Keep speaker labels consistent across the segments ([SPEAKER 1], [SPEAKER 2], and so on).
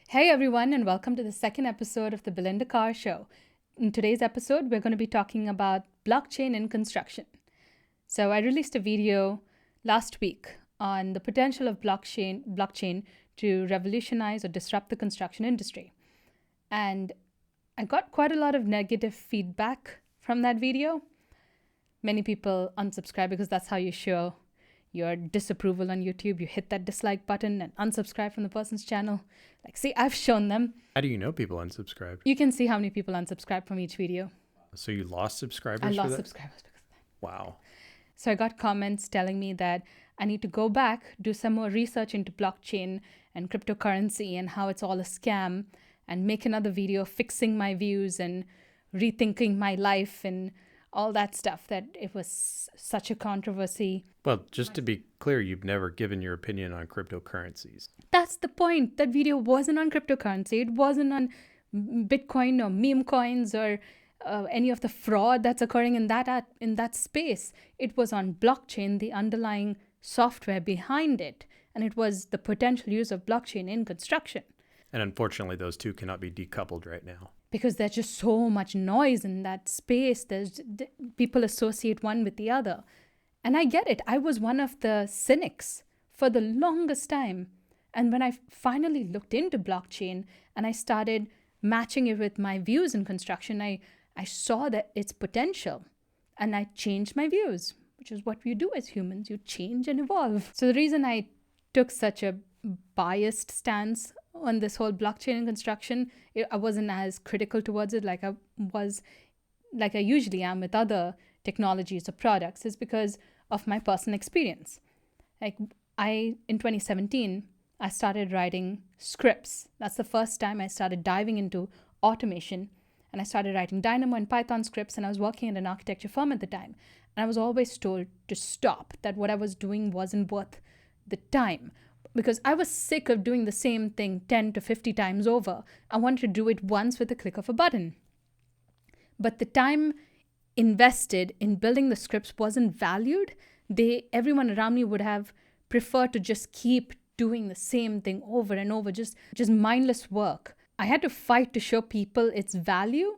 [SPEAKER 1] Hey everyone, and welcome to the second episode of the Belinda Car Show. In today's episode, we're going to be talking about blockchain in construction. So, I released a video last week on the potential of blockchain to revolutionize or disrupt the construction industry. And I got quite a lot of negative feedback from that video. Many people unsubscribe because that's how you show your disapproval on YouTube. You hit that dislike button and unsubscribe from the person's channel. See, I've shown them.
[SPEAKER 2] How do you know people unsubscribed?
[SPEAKER 1] You can see how many people unsubscribe from each video.
[SPEAKER 2] So you lost subscribers
[SPEAKER 1] I
[SPEAKER 2] for
[SPEAKER 1] lost
[SPEAKER 2] that?
[SPEAKER 1] subscribers because of that.
[SPEAKER 2] Wow.
[SPEAKER 1] So I got comments telling me that I need to go back, do some more research into blockchain and cryptocurrency and how it's all a scam, and make another video fixing my views and rethinking my life and all that stuff, that it was such a controversy.
[SPEAKER 2] Well, just to be clear, you've never given your opinion on cryptocurrencies.
[SPEAKER 1] That's the point. That video wasn't on cryptocurrency. It wasn't on Bitcoin or meme coins or any of the fraud that's occurring in that space. It was on blockchain, the underlying software behind it, and it was the potential use of blockchain in construction.
[SPEAKER 2] And unfortunately, those two cannot be decoupled right now.
[SPEAKER 1] Because there's just so much noise in that space. People associate one with the other. And I get it. I was one of the cynics for the longest time. And when I finally looked into blockchain and I started matching it with my views in construction, I saw that its potential, and I changed my views, which is what we do as humans. You change and evolve. So the reason I took such a biased stance on this whole blockchain and construction, I wasn't as critical towards it like I usually am with other technologies or products, is because of my personal experience. In 2017, I started writing scripts. That's the first time I started diving into automation, and I started writing Dynamo and Python scripts, and I was working at an architecture firm at the time. And I was always told to stop, that what I was doing wasn't worth the time, because I was sick of doing the same thing 10 to 50 times over. I wanted to do it once with a click of a button. But the time invested in building the scripts wasn't valued. Everyone around me would have preferred to just keep doing the same thing over and over, just mindless work. I had to fight to show people its value.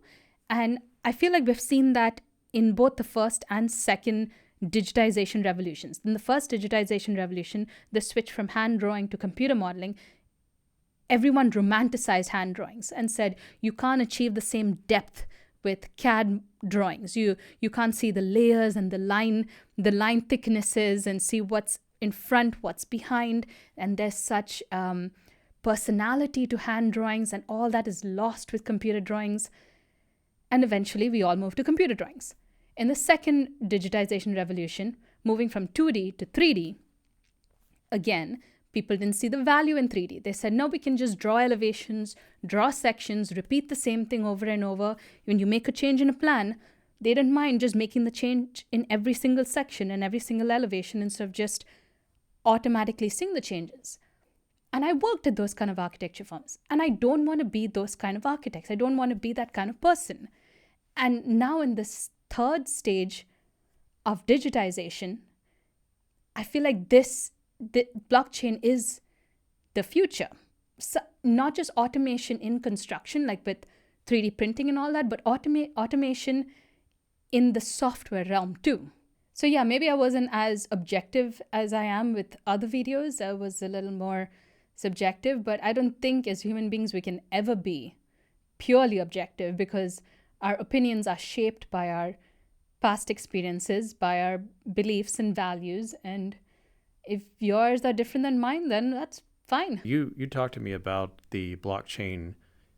[SPEAKER 1] And I feel like we've seen that in both the first and second digitization revolutions. In the first digitization revolution, the switch from hand drawing to computer modeling, everyone romanticized hand drawings and said you can't achieve the same depth with CAD drawings. You can't see the layers and the line thicknesses and see what's in front, what's behind, and there's such personality to hand drawings, and all that is lost with computer drawings. And eventually we all moved to computer drawings. In the second digitization revolution, moving from 2D to 3D, again, people didn't see the value in 3D. They said, no, we can just draw elevations, draw sections, repeat the same thing over and over. When you make a change in a plan, they didn't mind just making the change in every single section and every single elevation instead of just automatically seeing the changes. And I worked at those kind of architecture firms. And I don't want to be those kind of architects. I don't want to be that kind of person. And now in this third stage of digitization, I feel like the blockchain is the future. So not just automation in construction, like with 3D printing and all that, but automation in the software realm too. So yeah, maybe I wasn't as objective as I am with other videos. I was a little more subjective, but I don't think as human beings we can ever be purely objective, because our opinions are shaped by our past experiences, by our beliefs and values. And if yours are different than mine, then that's fine.
[SPEAKER 2] You talked to me about the blockchain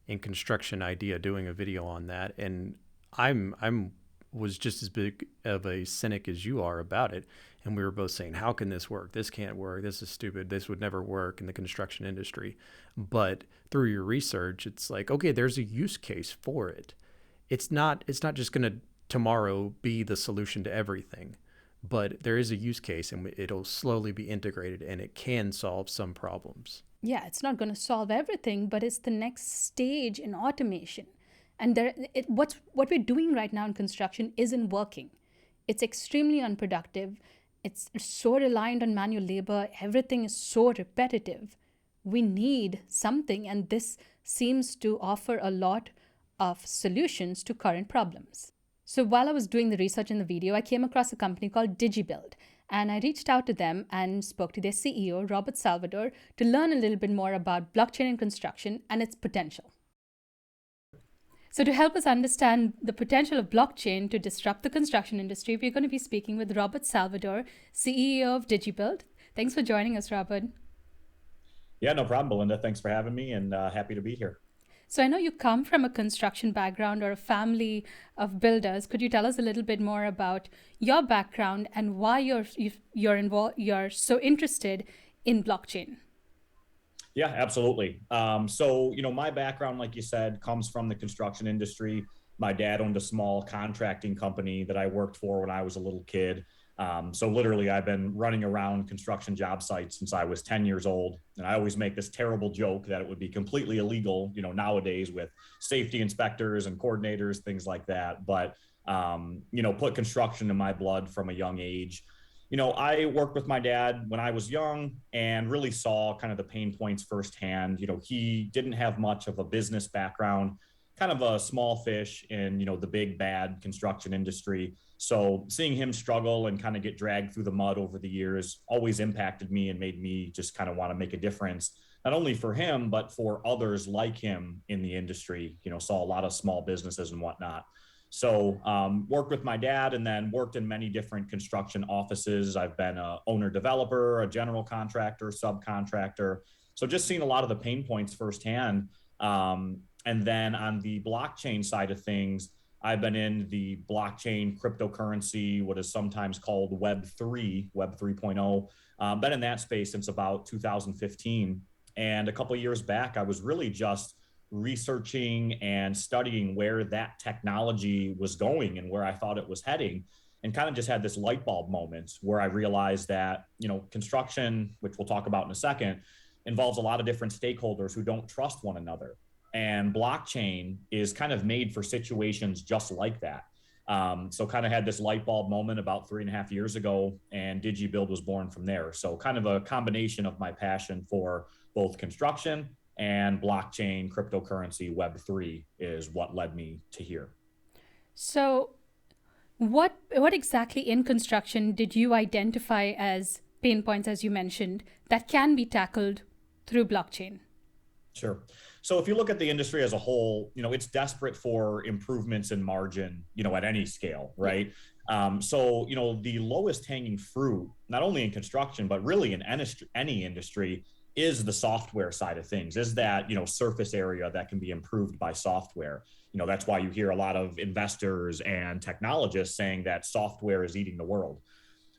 [SPEAKER 2] in construction idea, doing a video on that, and I'm was just as big of a cynic as you are about it. And we were both saying, how can this work? This can't work. This is stupid. This would never work in the construction industry. But through your research, it's like, okay, there's a use case for it. It's not just going to tomorrow be the solution to everything, but there is a use case, and it'll slowly be integrated, and it can solve some problems.
[SPEAKER 1] Yeah, it's not going to solve everything, but it's the next stage in automation. And what we're doing right now in construction isn't working. It's extremely unproductive. It's so reliant on manual labor. Everything is so repetitive. we need something, and this seems to offer a lot of solutions to current problems. So while I was doing the research in the video, I came across a company called DigiBuild, and I reached out to them and spoke to their CEO, Robert Salvador, to learn a little bit more about blockchain in construction and its potential. So to help us understand the potential of blockchain to disrupt the construction industry, we're going to be speaking with Robert Salvador, CEO of DigiBuild. Thanks for joining us, Robert.
[SPEAKER 3] Yeah, no problem, Belinda. Thanks for having me, and happy to be here.
[SPEAKER 1] So I know you come from a construction background or a family of builders. Could you tell us a little bit more about your background and why you're so interested in blockchain?
[SPEAKER 3] Yeah, absolutely. So, my background, like you said, comes from the construction industry. My dad owned a small contracting company that I worked for when I was a little kid. So literally, I've been running around construction job sites since I was 10 years old. And I always make this terrible joke that it would be completely illegal, nowadays with safety inspectors and coordinators, things like that. But, put construction in my blood from a young age. I worked with my dad when I was young and really saw kind of the pain points firsthand. He didn't have much of a business background, kind of a small fish in, the big bad construction industry. So seeing him struggle and kind of get dragged through the mud over the years always impacted me and made me just kind of want to make a difference, not only for him, but for others like him in the industry. Saw a lot of small businesses and whatnot. So worked with my dad and then worked in many different construction offices. I've been a owner developer, a general contractor, subcontractor. So just seeing a lot of the pain points firsthand. And then on the blockchain side of things, I've been in the blockchain cryptocurrency, what is sometimes called Web 3.0. Been in that space since about 2015. And a couple of years back, I was really just researching and studying where that technology was going and where I thought it was heading, and kind of just had this light bulb moment where I realized that, construction, which we'll talk about in a second, involves a lot of different stakeholders who don't trust one another. And blockchain is kind of made for situations just like that. So kind of had this light bulb moment about 3.5 years ago, and DigiBuild was born from there. So kind of a combination of my passion for both construction and blockchain, cryptocurrency, Web3 is what led me to here.
[SPEAKER 1] So what exactly in construction did you identify as pain points, as you mentioned, that can be tackled through blockchain?
[SPEAKER 3] Sure. So if you look at the industry as a whole, it's desperate for improvements in margin, at any scale, right? So, the lowest hanging fruit, not only in construction, but really in any industry, is the software side of things, is that, surface area that can be improved by software. That's why you hear a lot of investors and technologists saying that software is eating the world.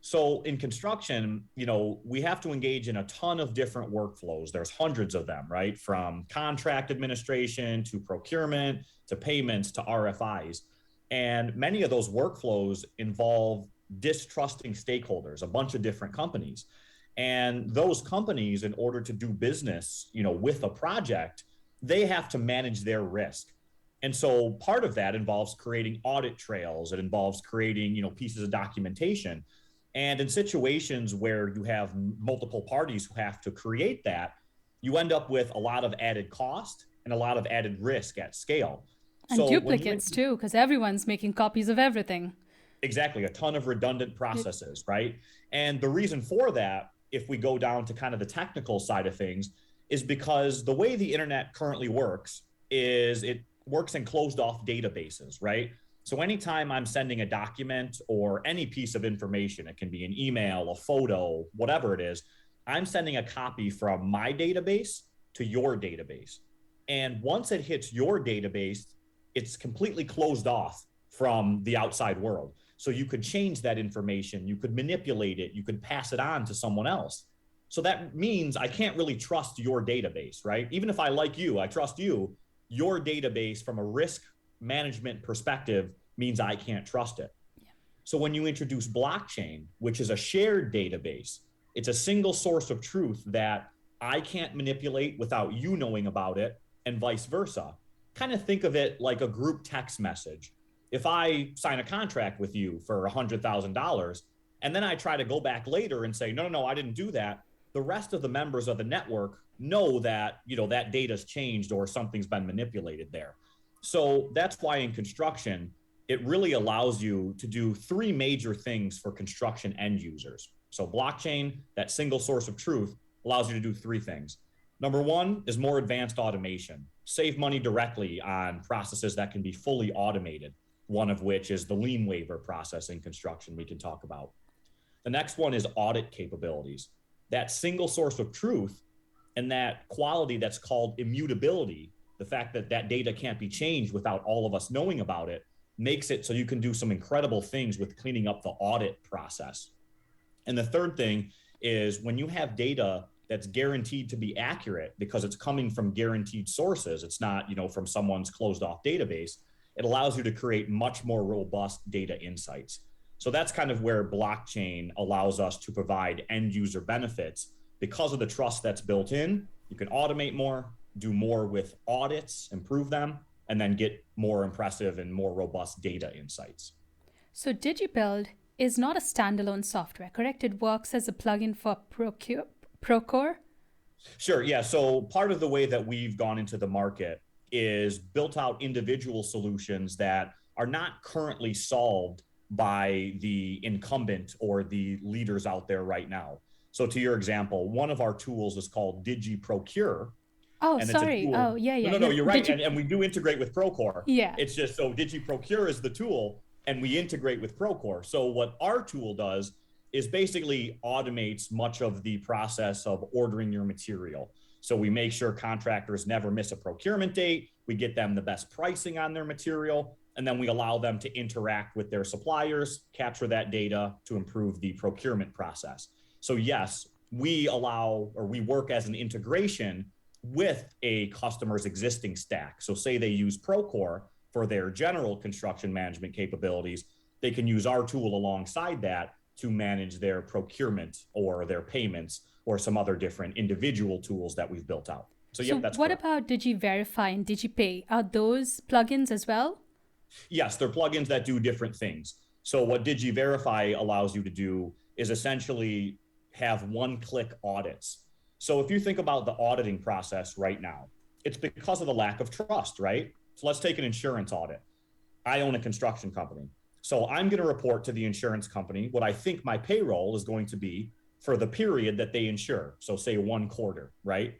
[SPEAKER 3] So in construction, we have to engage in a ton of different workflows. There's hundreds of them, right? From contract administration to procurement to payments to RFIs. And many of those workflows involve distrusting stakeholders, a bunch of different companies. And those companies, in order to do business, with a project, they have to manage their risk. And so part of that involves creating audit trails. It involves creating, pieces of documentation. And in situations where you have multiple parties who have to create that, you end up with a lot of added cost and a lot of added risk at scale.
[SPEAKER 1] And so duplicates too, because everyone's making copies of everything.
[SPEAKER 3] Exactly, a ton of redundant processes, right? And the reason for that, if we go down to kind of the technical side of things, is because the way the internet currently works is it works in closed off databases, right? So anytime I'm sending a document or any piece of information, it can be an email, a photo, whatever it is, I'm sending a copy from my database to your database. And once it hits your database, it's completely closed off from the outside world. So you could change that information, you could manipulate it, you could pass it on to someone else. So that means I can't really trust your database, right? Even if I like you, I trust you, your database from a risk management perspective means I can't trust it. Yeah. So when you introduce blockchain, which is a shared database, it's a single source of truth that I can't manipulate without you knowing about it, and vice versa. Kind of think of it like a group text message. If I sign a contract with you for $100,000, and then I try to go back later and say, no, I didn't do that, the rest of the members of the network know that, that data's changed or something's been manipulated there. So that's why in construction, it really allows you to do three major things for construction end users. So blockchain, that single source of truth, allows you to do three things. Number one is more advanced automation. Save money directly on processes that can be fully automated, one of which is the lien waiver process in construction we can talk about. The next one is audit capabilities. That single source of truth and that quality that's called immutability, the fact that that data can't be changed without all of us knowing about it, makes it so you can do some incredible things with cleaning up the audit process. And the third thing is when you have data that's guaranteed to be accurate because it's coming from guaranteed sources, it's not, from someone's closed off database, it allows you to create much more robust data insights. So that's kind of where blockchain allows us to provide end user benefits because of the trust that's built in. You can automate more, do more with audits, improve them, and then get more impressive and more robust data insights.
[SPEAKER 1] So DigiBuild is not a standalone software, correct? It works as a plugin for Procore?
[SPEAKER 3] Sure, yeah. So part of the way that we've gone into the market is built out individual solutions that are not currently solved by the incumbent or the leaders out there right now. So to your example, one of our tools is called DigiProcure.
[SPEAKER 1] Oh,
[SPEAKER 3] and
[SPEAKER 1] sorry. Oh, yeah, yeah.
[SPEAKER 3] No, you're right. And we do integrate with Procore.
[SPEAKER 1] Yeah.
[SPEAKER 3] It's just so DigiProcure is the tool and we integrate with Procore. So what our tool does is basically automates much of the process of ordering your material. So we make sure contractors never miss a procurement date. We get them the best pricing on their material. And then we allow them to interact with their suppliers, capture that data to improve the procurement process. So yes, we work as an integration with a customer's existing stack. So say they use Procore for their general construction management capabilities, they can use our tool alongside that to manage their procurement or their payments or some other different individual tools that we've built out. So yeah, that's
[SPEAKER 1] what
[SPEAKER 3] correct.
[SPEAKER 1] About DigiVerify and DigiPay? Are those plugins as well?
[SPEAKER 3] Yes, they're plugins that do different things. So what DigiVerify allows you to do is essentially have one-click audits. So if you think about the auditing process right now, it's because of the lack of trust, right? So let's take an insurance audit. I own a construction company. So I'm going to report to the insurance company what I think my payroll is going to be for the period that they insure. So say 1 quarter, right?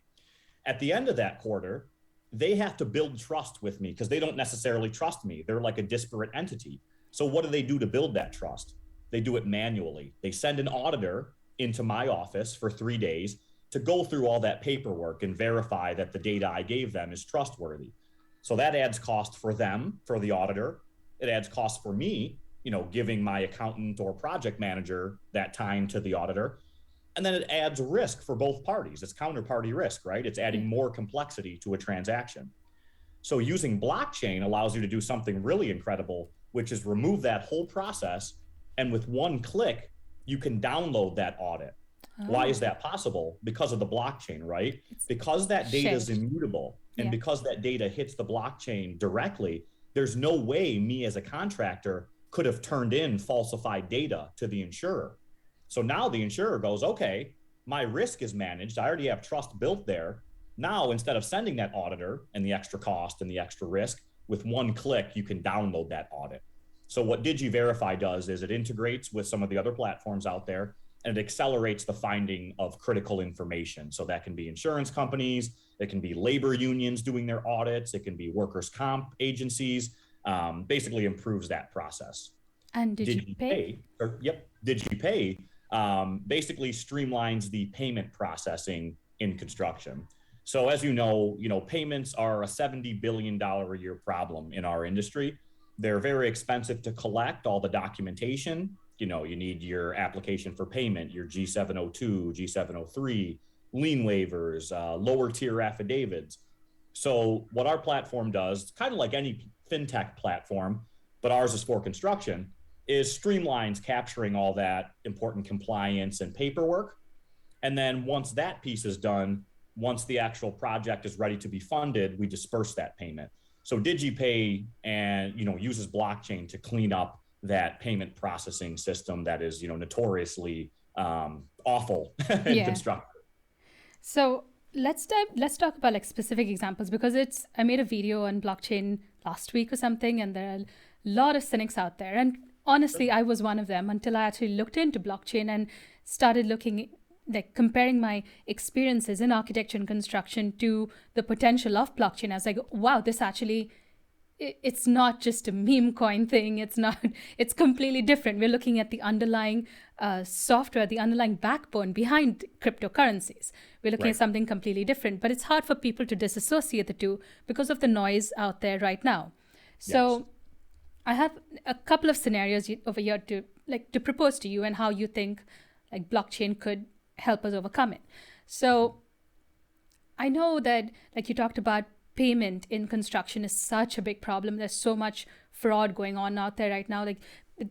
[SPEAKER 3] At the end of that quarter, they have to build trust with me because they don't necessarily trust me. They're like a disparate entity. So what do they do to build that trust? They do it manually. They send an auditor into my office for 3 days to go through all that paperwork and verify that the data I gave them is trustworthy. So that adds cost for them, for the auditor. It adds cost for me, giving my accountant or project manager that time to the auditor. And then it adds risk for both parties. It's counterparty risk, right? It's adding more complexity to a transaction. So using blockchain allows you to do something really incredible, which is remove that whole process. And with one click, you can download that audit. Oh. Why is that possible? Because of the blockchain, right? Because that data is immutable and because that data hits the blockchain directly, there's no way me as a contractor could have turned in falsified data to the insurer. So now the insurer goes, okay, my risk is managed. I already have trust built there. Now, instead of sending that auditor and the extra cost and the extra risk, with one click, you can download that audit. So what DigiVerify does is it integrates with some of the other platforms out there and it accelerates the finding of critical information. So that can be insurance companies, it can be labor unions doing their audits, it can be workers' comp agencies, basically improves that process.
[SPEAKER 1] And DigiPay?
[SPEAKER 3] DigiPay basically streamlines the payment processing in construction. So as you know, payments are a $70 billion a year problem in our industry. They're very expensive to collect, all the documentation. You need your application for payment, your G702, G703, lien waivers, lower tier affidavits. So what our platform does, kind of like any fintech platform, but ours is for construction, is streamlines capturing all that important compliance and paperwork. And then once that piece is done, once the actual project is ready to be funded, we disperse that payment. So DigiPay uses blockchain to clean up that payment processing system that is notoriously awful in construction.
[SPEAKER 1] So let's talk about like specific examples, because I made a video on blockchain last week or something, and there are a lot of cynics out there. And honestly, I was one of them until I actually looked into blockchain and started looking, like comparing my experiences in architecture and construction to the potential of blockchain. I was like, wow, this actually, it's not just a meme coin thing. It's not, it's completely different. We're looking at the underlying software, the underlying backbone behind cryptocurrencies. We're looking at something completely different, but it's hard for people to disassociate the two because of the noise out there right now. So I have a couple of scenarios over here to propose to you, and how you think like blockchain could help us overcome it. So I know that, like you talked about, payment in construction is such a big problem. There's so much fraud going on out there right now. Like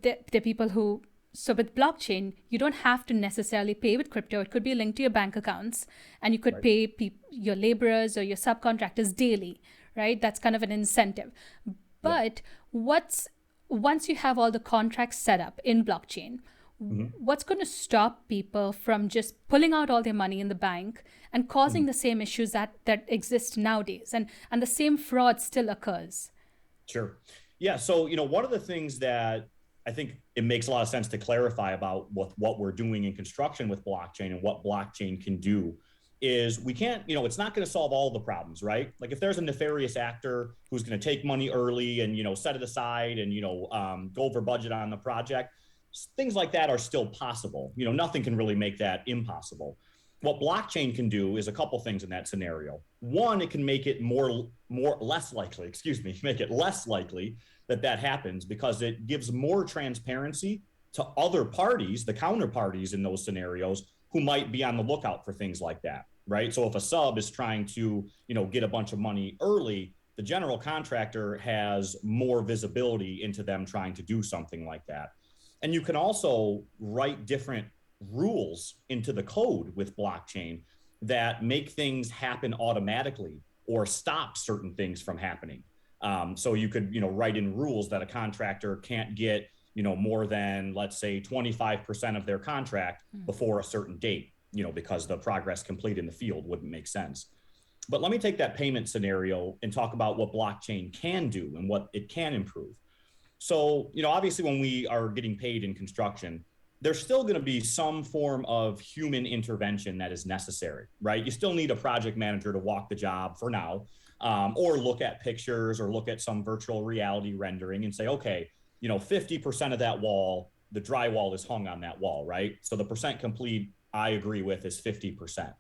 [SPEAKER 1] there are people who, so with blockchain, you don't have to necessarily pay with crypto. It could be linked to your bank accounts, and you could pay your laborers or your subcontractors daily, right? That's kind of an incentive. But once you have all the contracts set up in blockchain, what's going to stop people from just pulling out all their money in the bank and causing the same issues that exist nowadays, and the same fraud still occurs?
[SPEAKER 3] Sure. Yeah. So, one of the things that I think it makes a lot of sense to clarify about what we're doing in construction with blockchain and what blockchain can do is we can't, it's not going to solve all the problems, right? Like if there's a nefarious actor who's going to take money early and, set it aside and, go over budget on the project, things like that are still possible. Nothing can really make that impossible. What blockchain can do is a couple things in that scenario. One, it can make it less likely that happens, because it gives more transparency to other parties, the counterparties in those scenarios, who might be on the lookout for things like that, right? So if a sub is trying to, get a bunch of money early, the general contractor has more visibility into them trying to do something like that. And you can also write different rules into the code with blockchain that make things happen automatically or stop certain things from happening. So you could, write in rules that a contractor can't get, more than, let's say, 25% of their contract before a certain date, because the progress complete in the field wouldn't make sense. But let me take that payment scenario and talk about what blockchain can do and what it can improve. So, obviously when we are getting paid in construction, there's still going to be some form of human intervention that is necessary, right? You still need a project manager to walk the job for now, or look at pictures or look at some virtual reality rendering and say, okay, 50% of that wall, the drywall is hung on that wall, right? So the percent complete I agree with is 50%.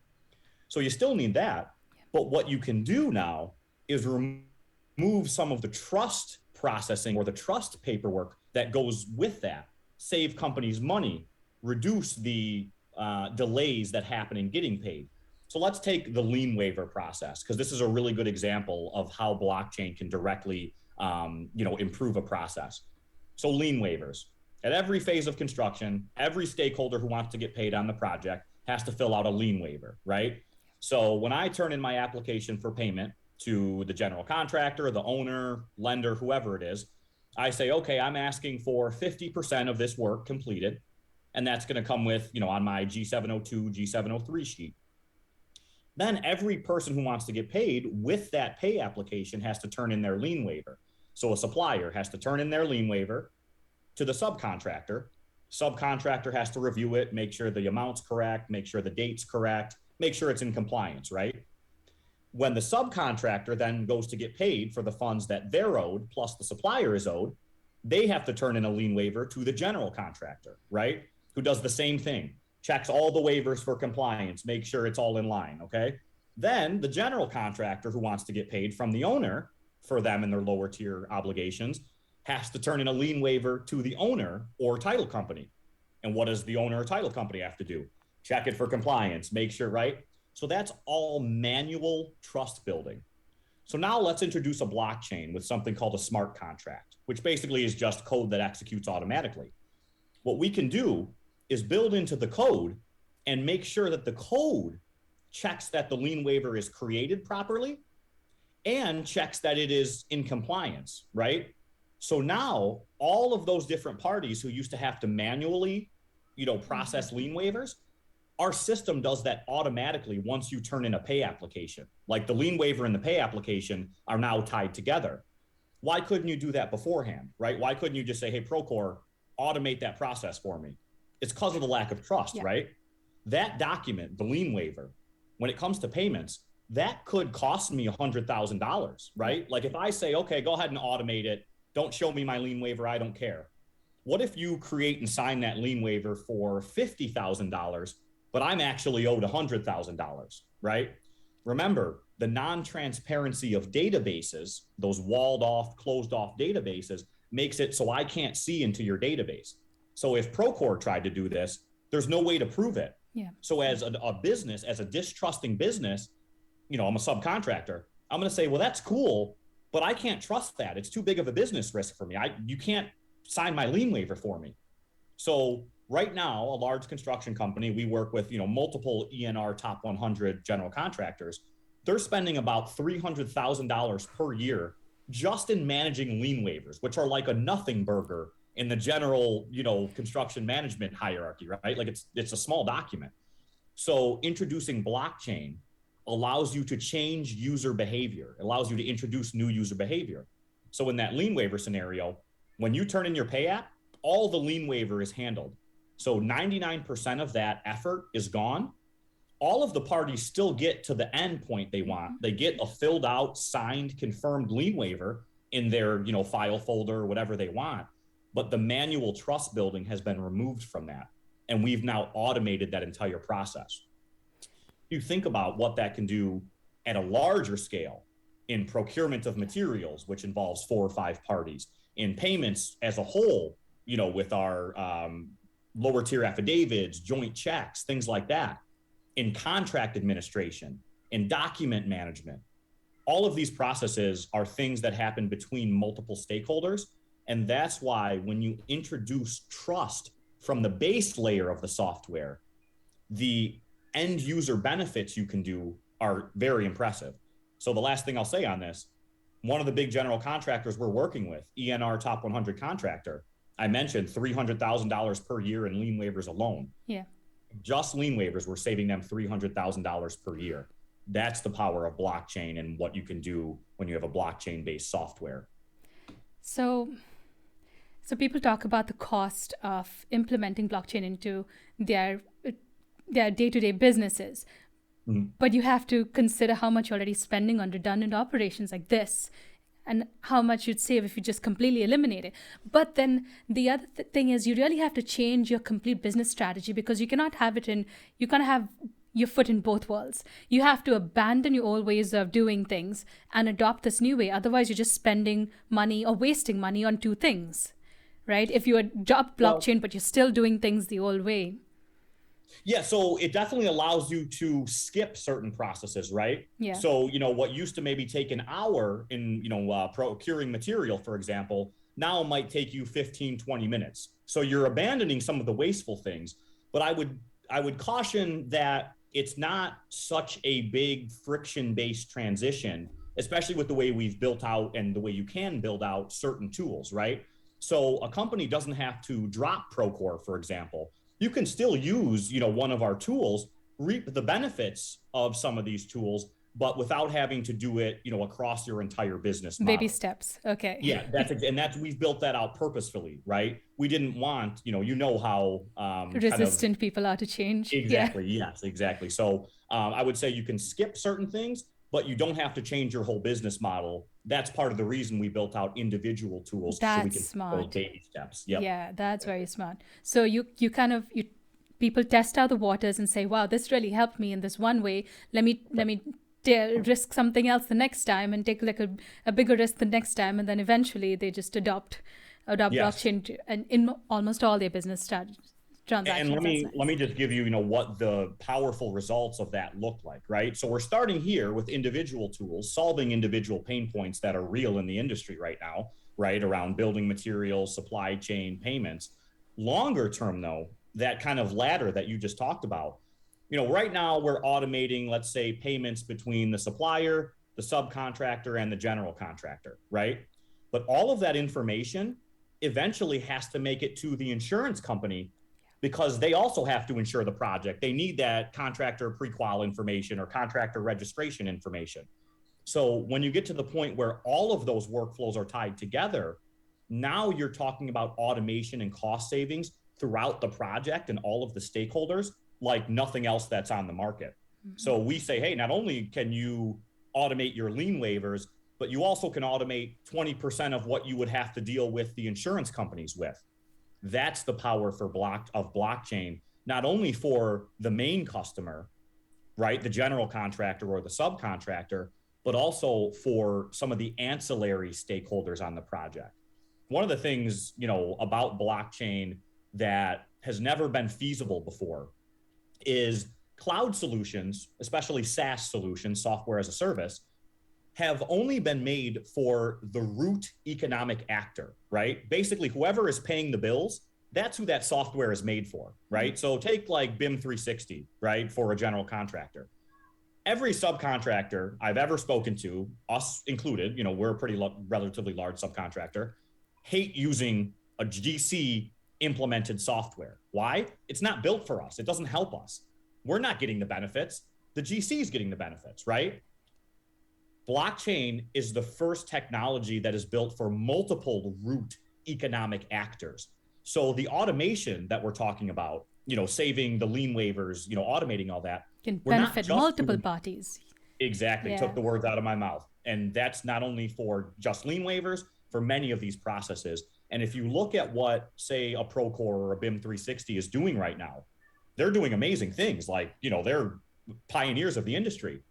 [SPEAKER 3] So you still need that. But what you can do now is remove some of the trust processing or the trust paperwork that goes with that. Save companies money, reduce the delays that happen in getting paid. So let's take the lien waiver process, because this is a really good example of how blockchain can directly improve a process. So lien waivers. At every phase of construction, every stakeholder who wants to get paid on the project has to fill out a lien waiver, right? So when I turn in my application for payment to the general contractor, the owner, lender, whoever it is, I say, okay, I'm asking for 50% of this work completed. And that's going to come with, on my G702, G703 sheet. Then every person who wants to get paid with that pay application has to turn in their lien waiver. So a supplier has to turn in their lien waiver to the subcontractor. Subcontractor has to review it, make sure the amount's correct, make sure the date's correct, make sure it's in compliance, right? When the subcontractor then goes to get paid for the funds that they're owed, plus the supplier is owed, they have to turn in a lien waiver to the general contractor, right? Who does the same thing, checks all the waivers for compliance, make sure it's all in line, okay? Then the general contractor who wants to get paid from the owner for them and their lower tier obligations has to turn in a lien waiver to the owner or title company. And what does the owner or title company have to do? Check it for compliance, make sure, right? So that's all manual trust building. So now let's introduce a blockchain with something called a smart contract, which basically is just code that executes automatically. What we can do is build into the code and make sure that the code checks that the lien waiver is created properly and checks that it is in compliance, right? So now all of those different parties who used to have to manually, process lien waivers, Our system does that automatically once you turn in a pay application. Like the lien waiver and the pay application are now tied together. Why couldn't you do that beforehand, right? Why couldn't you just say, hey, Procore, automate that process for me? It's because of the lack of trust, right? That document, the lien waiver, when it comes to payments, that could cost me $100,000, right? Like if I say, okay, go ahead and automate it, don't show me my lien waiver, I don't care. What if you create and sign that lien waiver for $50,000, but I'm actually owed $100,000, right? Remember, the non-transparency of databases, those walled off, closed off databases, makes it so I can't see into your database. So if Procore tried to do this, there's no way to prove it.
[SPEAKER 1] Yeah.
[SPEAKER 3] So as a business, as a distrusting business, you know, I'm a subcontractor, I'm going to say, well, that's cool, but I can't trust that. It's too big of a business risk for me. You can't sign my lien waiver for me. So right now, a large construction company, we work with, you know, multiple ENR top 100 general contractors. They're spending about $300,000 per year just in managing lien waivers, which are like a nothing burger in the general, you know, construction management hierarchy, right? Like it's a small document. So introducing blockchain allows you to change user behavior, allows you to introduce new user behavior. So in that lien waiver scenario, when you turn in your pay app, all the lien waiver is handled. So 99% of that effort is gone. All of the parties still get to the end point they want. They get a filled out, signed, confirmed lien waiver in their, you know, file folder or whatever they want. But the manual trust building has been removed from that. And we've now automated that entire process. You think about what that can do at a larger scale in procurement of materials, which involves 4 or 5 parties, in payments as a whole, you know, with our lower tier affidavits, joint checks, things like that, in contract administration, in document management. All of these processes are things that happen between multiple stakeholders. And that's why when you introduce trust from the base layer of the software, the end user benefits you can do are very impressive. So the last thing I'll say on this, one of the big general contractors we're working with, ENR top 100 contractor, I mentioned $300,000 per year in lien waivers alone.
[SPEAKER 1] Yeah.
[SPEAKER 3] Just lien waivers, we're saving them $300,000 per year. That's the power of blockchain and what you can do when you have a blockchain-based software.
[SPEAKER 1] So people talk about the cost of implementing blockchain into their day-to-day businesses. Mm-hmm. But you have to consider how much you're already spending on redundant operations like this and how much you'd save if you just completely eliminate it. But then the other thing is you really have to change your complete business strategy, because you cannot have your foot in both worlds. You have to abandon your old ways of doing things and adopt this new way. Otherwise, you're just spending money or wasting money on 2 things, right? If you adopt blockchain, but you're still doing things the old way.
[SPEAKER 3] Yeah, so it definitely allows you to skip certain processes, right?
[SPEAKER 1] Yeah.
[SPEAKER 3] So, you know, what used to maybe take an hour in, you know, procuring material, for example, now might take you 15, 20 minutes. So you're abandoning some of the wasteful things. But I would caution that it's not such a big friction-based transition, especially with the way we've built out and the way you can build out certain tools, right? So a company doesn't have to drop Procore, for example. You can still use, you know, one of our tools, reap the benefits of some of these tools, but without having to do it, you know, across your entire business model.
[SPEAKER 1] Baby steps. Okay.
[SPEAKER 3] Yeah, we've built that out purposefully, right? We didn't want, you know how
[SPEAKER 1] resistant people are to change.
[SPEAKER 3] Exactly. Yeah. Yes, exactly. So I would say you can skip certain things, but you don't have to change your whole business model. That's part of the reason we built out individual tools.
[SPEAKER 1] That's
[SPEAKER 3] so we can
[SPEAKER 1] smart.
[SPEAKER 3] Baby steps. Yep.
[SPEAKER 1] Yeah, that's very smart. So you people test out the waters and say, wow, this really helped me in this one way. Let me risk something else the next time and take like a bigger risk the next time. And then eventually they just adopt yes. blockchain and in almost all their business transactions.
[SPEAKER 3] And let me just give you, what the powerful results of that look like, right? So we're starting here with individual tools, solving individual pain points that are real in the industry right now, right? Around building materials, supply chain, payments. Longer term though, that kind of ladder that you just talked about, right now we're automating, let's say, payments between the supplier, the subcontractor, and the general contractor, right? But all of that information eventually has to make it to the insurance company because they also have to insure the project. They need that contractor pre-qual information or contractor registration information. So when you get to the point where all of those workflows are tied together, now you're talking about automation and cost savings throughout the project and all of the stakeholders like nothing else that's on the market. Mm-hmm. So we say, hey, not only can you automate your lien waivers, but you also can automate 20% of what you would have to deal with the insurance companies with. That's the power for blockchain, not only for the main customer, right, the general contractor or the subcontractor, but also for some of the ancillary stakeholders on the project. One of the things, about blockchain that has never been feasible before is cloud solutions, especially SaaS solutions, software as a service, have only been made for the root economic actor, right? Basically, whoever is paying the bills, that's who that software is made for, right? So take like BIM 360, right, for a general contractor. Every subcontractor I've ever spoken to, us included, we're a pretty relatively large subcontractor, hate using a GC implemented software. Why? It's not built for us. It doesn't help us. We're not getting the benefits. The GC is getting the benefits, right? Blockchain is the first technology that is built for multiple root economic actors. So the automation that we're talking about, saving the lien waivers, automating all that,
[SPEAKER 1] can benefit multiple parties.
[SPEAKER 3] Exactly. Yeah. Took the words out of my mouth. And that's not only for just lien waivers, for many of these processes. And if you look at what, say, a Procore or a BIM 360 is doing right now, they're doing amazing things. Like, they're pioneers of the industry.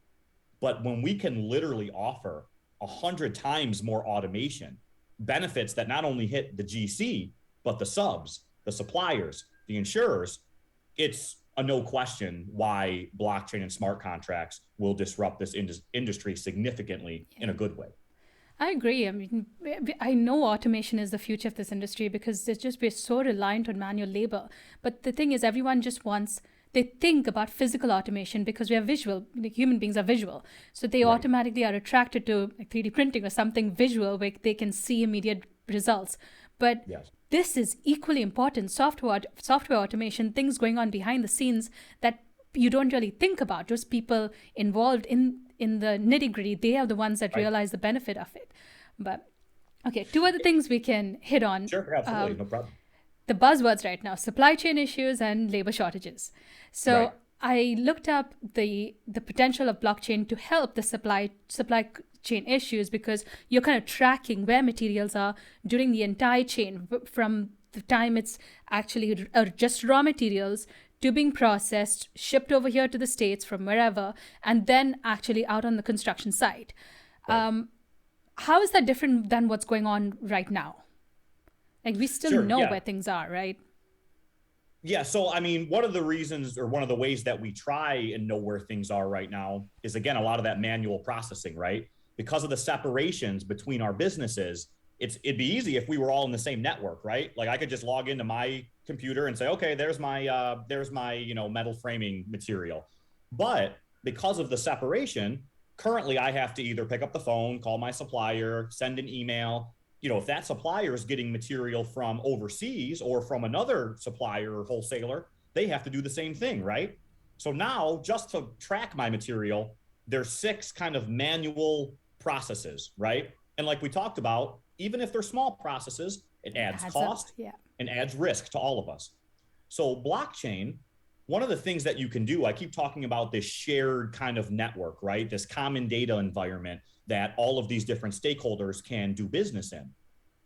[SPEAKER 3] But when we can literally offer 100 times more automation, benefits that not only hit the GC, but the subs, the suppliers, the insurers, it's a no question why blockchain and smart contracts will disrupt this industry significantly in a good way.
[SPEAKER 1] I agree. I mean, I know automation is the future of this industry because we're so reliant on manual labor. But the thing is, everyone just they think about physical automation because we are visual. Human beings are visual. So they automatically are attracted to 3D printing or something visual where they can see immediate results. But this is equally important. Software automation, things going on behind the scenes that you don't really think about. Those people involved in the nitty-gritty, they are the ones that realize the benefit of it. But okay, two other things we can hit on.
[SPEAKER 3] Sure, absolutely, no problem.
[SPEAKER 1] The buzzwords right now, supply chain issues and labor shortages. So I looked up the potential of blockchain to help the supply chain issues because you're kind of tracking where materials are during the entire chain from the time it's actually just raw materials to being processed, shipped over here to the States from wherever, and then actually out on the construction site. How is that different than what's going on right now? Like we still know where things are, right?
[SPEAKER 3] Yeah. So, I mean, one of the reasons or one of the ways that we try and know where things are right now is, again, a lot of that manual processing, right? Because of the separations between our businesses, it'd be easy if we were all in the same network, right? Like I could just log into my computer and say, okay, there's my metal framing material. But because of the separation, currently I have to either pick up the phone, call my supplier, send an email. If that supplier is getting material from overseas or from another supplier or wholesaler, they have to do the same thing, right? So now just to track my material, there's 6 kind of manual processes, right? And like we talked about, even if they're small processes, it adds cost and adds risk to all of us. So blockchain, one of the things that you can do, I keep talking about this shared kind of network, right? This common data environment that all of these different stakeholders can do business in.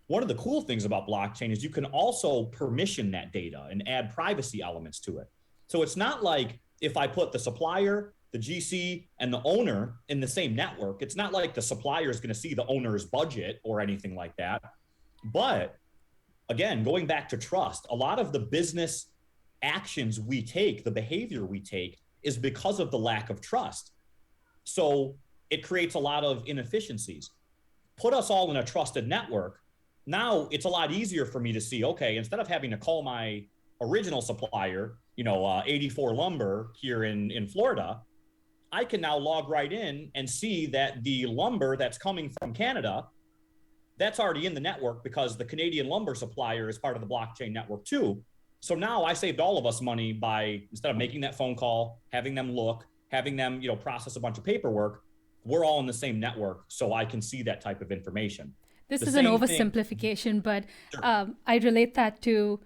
[SPEAKER 3] One of the cool things about blockchain is you can also permission that data and add privacy elements to it. So it's not like if I put the supplier, the GC, and the owner in the same network, it's not like the supplier is going to see the owner's budget or anything like that. But again, going back to trust, a lot of the business actions we take, the behavior we take, is because of the lack of trust. So it creates a lot of inefficiencies. Put us all in a trusted network. Now it's a lot easier for me to see, okay, instead of having to call my original supplier, 84 Lumber here in Florida, I can now log right in and see that the lumber that's coming from Canada, that's already in the network because the Canadian lumber supplier is part of the blockchain network too. So now I saved all of us money by, instead of making that phone call, having them look, having them, process a bunch of paperwork, we're all in the same network, so I can see that type of information.
[SPEAKER 1] This
[SPEAKER 3] The
[SPEAKER 1] is an
[SPEAKER 3] same thing.
[SPEAKER 1] oversimplification, but
[SPEAKER 3] Sure.
[SPEAKER 1] I relate that to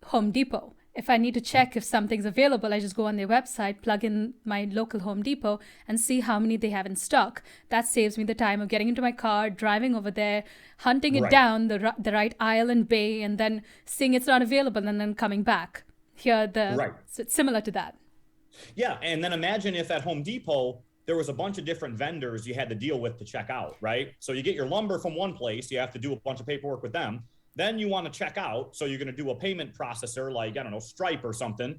[SPEAKER 1] Home Depot. If I need to check if something's available, I just go on their website, plug in my local Home Depot, and see how many they have in stock. That saves me the time of getting into my car, driving over there, hunting it
[SPEAKER 3] Right.
[SPEAKER 1] down the right aisle and bay, and then seeing it's not available, and then coming back.
[SPEAKER 3] Right.
[SPEAKER 1] So it's similar to that.
[SPEAKER 3] Yeah. And then imagine if at Home Depot, there was a bunch of different vendors you had to deal with to check out, right? So you get your lumber from one place, you have to do a bunch of paperwork with them. Then you want to check out. So you're going to do a payment processor like, I don't know, Stripe or something.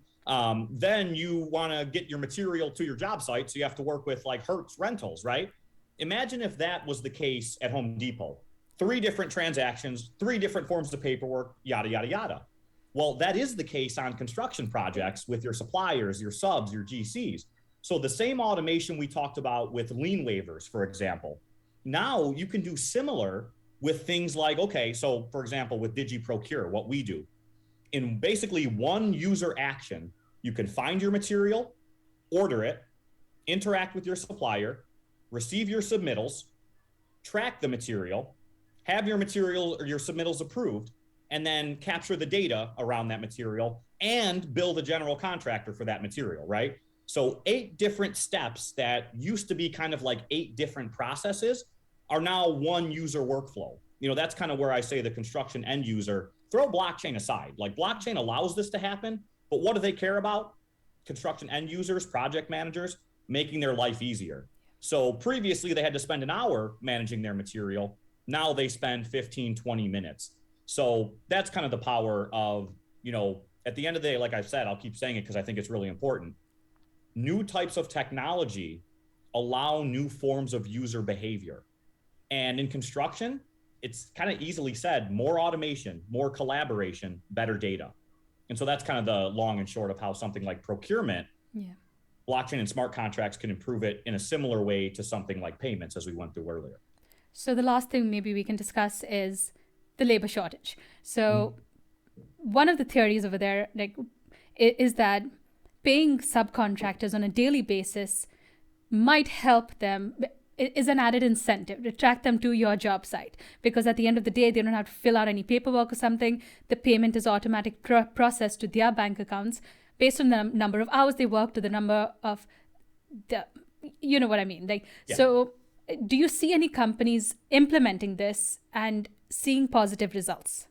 [SPEAKER 3] Then you want to get your material to your job site. So you have to work with like Hertz Rentals, right? Imagine if that was the case at Home Depot. 3 different transactions, 3 different forms of paperwork, yada, yada, yada. Well, that is the case on construction projects with your suppliers, your subs, your GCs. So the same automation we talked about with lien waivers, for example, now you can do similar with things like, okay, so for example, with DigiProcure, what we do, in basically one user action, you can find your material, order it, interact with your supplier, receive your submittals, track the material, have your material or your submittals approved, and then capture the data around that material and bill the general contractor for that material, right? So 8 different steps that used to be kind of like 8 different processes are now one user workflow. That's kind of where I say the construction end user, throw blockchain aside. Like blockchain allows this to happen, but what do they care about? Construction end users, project managers, making their life easier. So previously they had to spend an hour managing their material. Now they spend 15, 20 minutes. So that's kind of the power of, at the end of the day, like I said, I'll keep saying it because I think it's really important. New types of technology allow new forms of user behavior. And in construction, it's kind of easily said, more automation, more collaboration, better data. And so that's kind of the long and short of how something like procurement, blockchain and smart contracts can improve it in a similar way to something like payments, as we went through earlier.
[SPEAKER 1] So the last thing maybe we can discuss is the labor shortage. So one of the theories over there is that paying subcontractors on a daily basis might help them, is an added incentive to attract them to your job site, because at the end of the day they don't have to fill out any paperwork or something. The payment is automatic processed to their bank accounts based on the number of hours they work, to the number of the, you know what I mean, So do you see any companies implementing this and seeing positive results?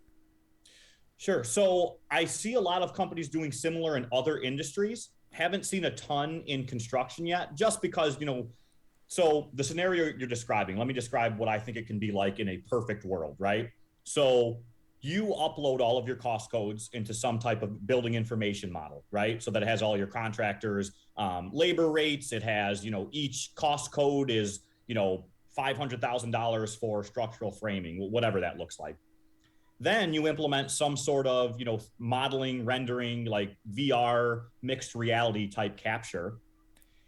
[SPEAKER 3] Sure. So I see a lot of companies doing similar in other industries. Haven't seen a ton in construction yet, just because, so the scenario you're describing, let me describe what I think it can be like in a perfect world, right? So you upload all of your cost codes into some type of building information model, right? So that it has all your contractors, labor rates. It has, each cost code is, $500,000 for structural framing, whatever that looks like. Then you implement some sort of, modeling, rendering, like VR, mixed reality type capture.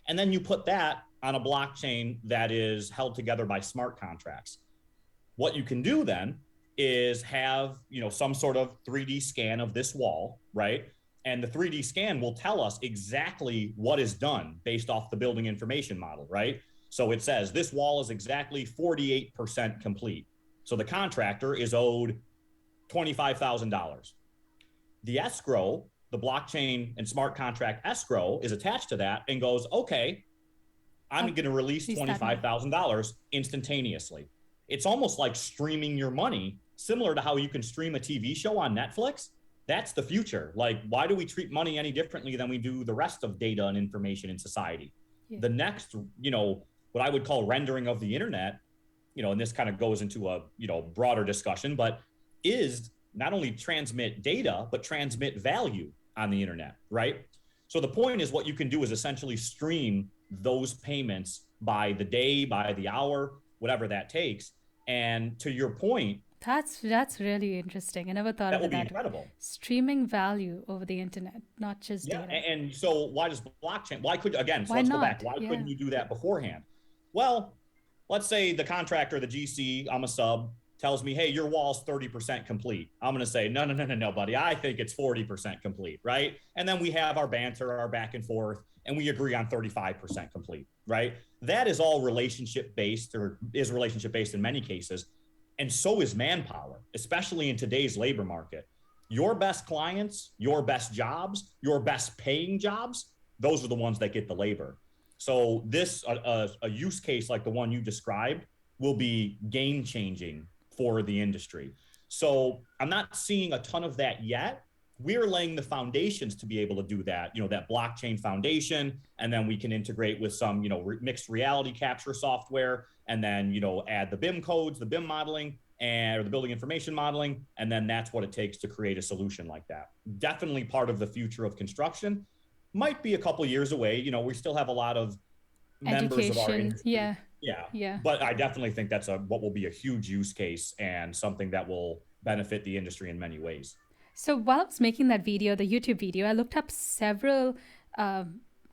[SPEAKER 3] And then you put that on a blockchain that is held together by smart contracts. What you can do then is have, some sort of 3D scan of this wall, right? And the 3D scan will tell us exactly what is done based off the building information model, right? So it says this wall is exactly 48% complete. So the contractor is owed $25,000. The escrow, the blockchain and smart contract escrow, is attached to that and goes, okay, I'm going to release $25,000 instantaneously. It's almost like streaming your money, similar to how you can stream a TV show on Netflix. That's the future. Like, why do we treat money any differently than we do the rest of data and information in society? Yeah. The next, what I would call rendering of the internet, and this kind of goes into a, broader discussion, but is not only transmit data, but transmit value on the internet, right? So the point is, what you can do is essentially stream those payments by the day, by the hour, whatever that takes. And to your point,
[SPEAKER 1] that's really interesting. I never thought of that.
[SPEAKER 3] That would be incredible.
[SPEAKER 1] Streaming value over the internet, not just data.
[SPEAKER 3] And so why does blockchain, let's go back. Why couldn't you do that beforehand? Well, let's say the contractor, the GC, I'm a sub, tells me, hey, your wall's 30% complete. I'm going to say, no, no, no, no, no, buddy. I think it's 40% complete, right? And then we have our banter, our back and forth, and we agree on 35% complete, right? That is all relationship based, or is relationship based in many cases. And so is manpower, especially in today's labor market. Your best clients, your best jobs, your best paying jobs, those are the ones that get the labor. So this, a use case like the one you described will be game changing for the industry. So I'm not seeing a ton of that yet. We're laying the foundations to be able to do that, that blockchain foundation. And then we can integrate with some, mixed reality capture software, and then, add the BIM codes, the BIM modeling, or the building information modeling. And then that's what it takes to create a solution like that. Definitely part of the future of construction. Might be a couple years away. We still have a lot of members of our industry. Yeah. But I definitely think that's what will be a huge use case, and something that will benefit the industry in many ways.
[SPEAKER 1] So while I was making that video, the YouTube video, I looked up several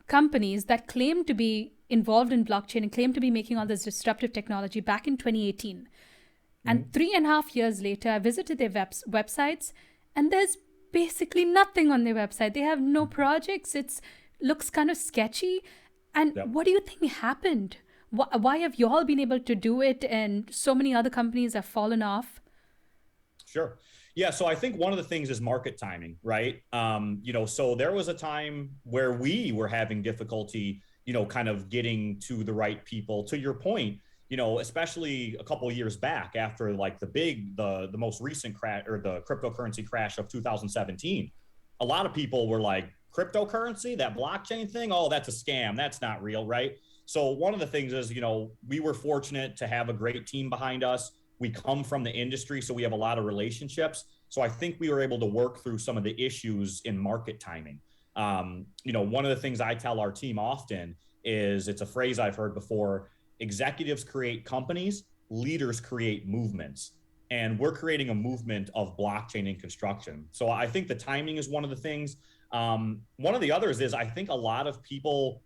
[SPEAKER 1] companies that claim to be involved in blockchain and claim to be making all this disruptive technology back in 2018. And 3.5 years later, I visited their websites, and there's basically nothing on their website. They have no projects. It looks kind of sketchy. And what do you think happened? Why have you all been able to do it and so many other companies have fallen off?
[SPEAKER 3] Sure. Yeah. So I think one of the things is market timing, right? So there was a time where we were having difficulty, kind of getting to the right people. To your point, especially a couple of years back after like the most recent crash, or the cryptocurrency crash of 2017, a lot of people were like, cryptocurrency, that blockchain thing, oh, that's a scam. That's not real, right? So one of the things is, we were fortunate to have a great team behind us. We come from the industry, so we have a lot of relationships. So I think we were able to work through some of the issues in market timing. One of the things I tell our team often is, it's a phrase I've heard before: executives create companies, leaders create movements. And we're creating a movement of blockchain in construction. So I think the timing is one of the things. One of the others is, I think a lot of people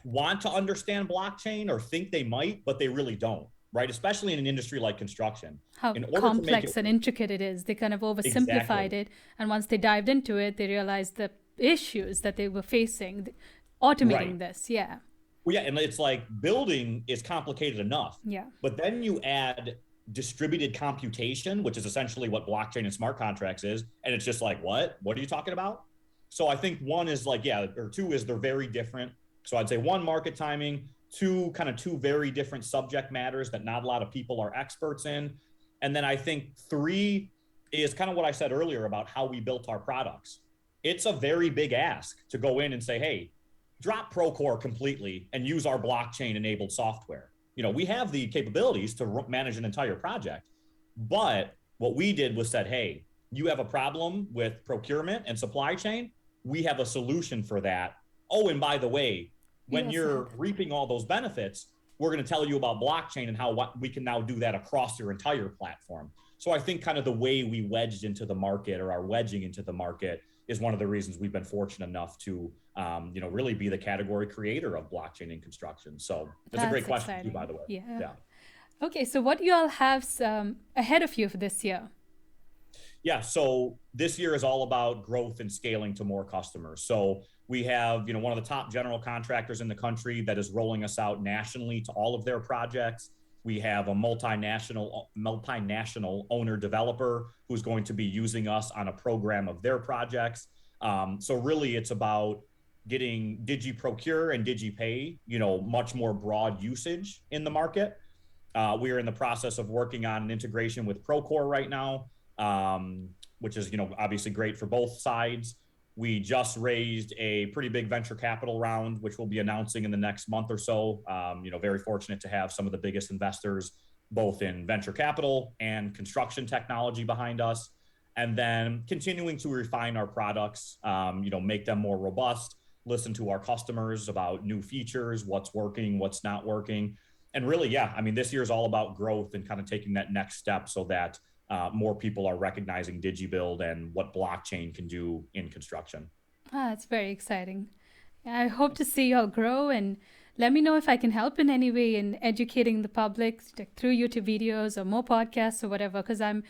[SPEAKER 3] want to understand blockchain, or think they might, but they really don't, right? Especially in an industry like construction.
[SPEAKER 1] How complex and intricate it is. They kind of oversimplified it. And once they dived into it, they realized the issues that they were facing, automating this. Yeah.
[SPEAKER 3] Well, yeah. And it's like, building is complicated enough.
[SPEAKER 1] Yeah.
[SPEAKER 3] But then you add distributed computation, which is essentially what blockchain and smart contracts is. And it's just like, what are you talking about? So I think one is like, or two is, they're very different. So I'd say one, market timing; two very different subject matters that not a lot of people are experts in. And then I think three is kind of what I said earlier about how we built our products. It's a very big ask to go in and say, hey, drop Procore completely and use our blockchain enabled software. We have the capabilities to manage an entire project, but what we did was said, hey, you have a problem with procurement and supply chain. We have a solution for that. Oh, and by the way, when you're reaping all those benefits, we're going to tell you about blockchain and how we can now do that across your entire platform. So I think kind of the way we wedged into the market, or are wedging into the market, is one of the reasons we've been fortunate enough to, really be the category creator of blockchain in construction. So that's a great question too, by the way.
[SPEAKER 1] Yeah. Okay. So what do you all have ahead of you for this year?
[SPEAKER 3] Yeah. So this year is all about growth and scaling to more customers. So we have, one of the top general contractors in the country that is rolling us out nationally to all of their projects. We have a multinational owner developer who's going to be using us on a program of their projects. So really it's about getting DigiProcure and DigiPay, much more broad usage in the market. We are in the process of working on an integration with Procore right now, which is, obviously great for both sides. We just raised a pretty big venture capital round, which we'll be announcing in the next month or so. Very fortunate to have some of the biggest investors, both in venture capital and construction technology, behind us. And then continuing to refine our products, make them more robust, listen to our customers about new features, what's working, what's not working. And really, this year is all about growth and kind of taking that next step so that more people are recognizing DigiBuild and what blockchain can do in construction.
[SPEAKER 1] It's very exciting. I hope to see you all grow and Let me know if I can help in any way in educating the public through YouTube videos or more podcasts or whatever, because I'm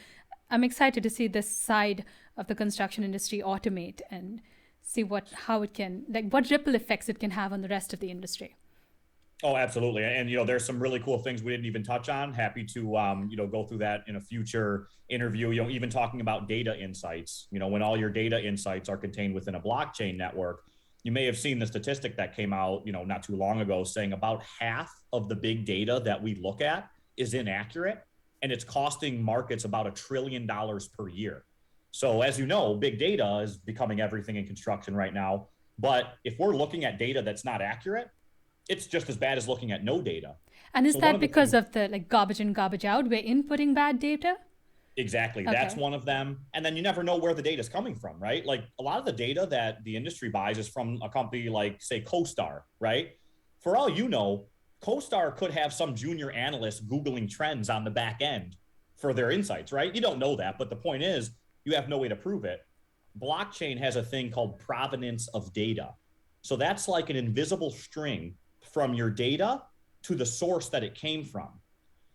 [SPEAKER 1] excited to see this side of the construction industry automate and see how it can, like, what ripple effects it can have on the rest of the industry.
[SPEAKER 3] Oh, absolutely. And, there's some really cool things we didn't even touch on. Happy to, go through that in a future interview, even talking about data insights, when all your data insights are contained within a blockchain network. You may have seen the statistic that came out, not too long ago, saying about half of the big data that we look at is inaccurate, and it's costing markets about $1 trillion per year. So as you know, big data is becoming everything in construction right now. But if we're looking at data that's not accurate, it's just as bad as looking at no data.
[SPEAKER 1] And is that because of the garbage in, garbage out? We're inputting bad data?
[SPEAKER 3] Exactly. Okay. That's one of them. And then you never know where the data is coming from, right? Like a lot of the data that the industry buys is from a company like, say, CoStar, right? For all you know, CoStar could have some junior analyst Googling trends on the back end for their insights, right? You don't know that, but the point is you have no way to prove it. Blockchain has a thing called provenance of data. So that's like an invisible string from your data to the source that it came from.